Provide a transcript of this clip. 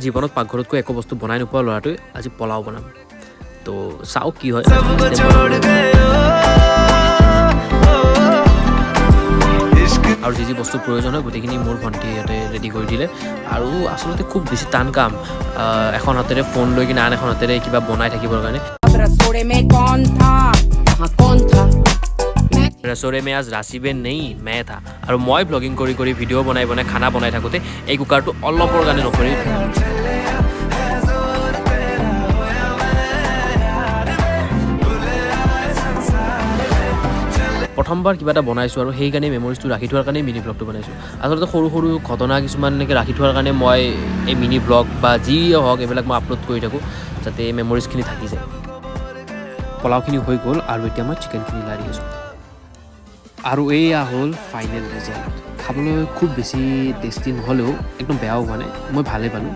জীৱনত পাকঘৰতকৈ একো বস্তু বনাই নোপোৱা ল'ৰাটোৱে আজি পোলাও বনাম তো চাও কি হয় আৰু যি বস্তু প্ৰয়োজন হয় গোটেইখিনি মোৰ ভণ্টিহঁতে ৰেডি কৰি দিলে আৰু আচলতে খুব বেছি টান কাম এখন হাতেৰে ফোন লৈ কিনে আন এখন হাতেৰে কিবা বনাই থাকিবৰ কাৰণে ৰসোডে মে আজ ৰাচিবে নেই মে থা আৰু মই ব্লগিং কৰি কৰি ভিডিঅ' বনাই বনাই খানা বনাই থাকোঁতে এই কুকাৰটো অলপৰ কাৰণে নকৰি প্ৰথমবাৰ কিবা এটা বনাইছোঁ আৰু সেইকাৰণে মেমৰিজটো ৰাখি থোৱাৰ কাৰণে মিনি ব্লগটো বনাইছোঁ আচলতে সৰু সৰু ঘটনা কিছুমান এনেকৈ ৰাখি থোৱাৰ কাৰণে মই এই মিনি ব্লগ বা যি হওক এইবিলাক মই আপলোড কৰি থাকোঁ যাতে মেমৰিজখিনি থাকি যায় পোলাওখিনি হৈ গ'ল আৰু এতিয়া মই চিকেনখিনি লাৰি আছোঁ আৰু এয়া হ'ল ফাইনেল ৰিজাল্ট খাবলৈ খুব বেছি টেষ্টি নহ'লেও একদম বেয়াও হোৱা নাই মই ভালেই পালোঁ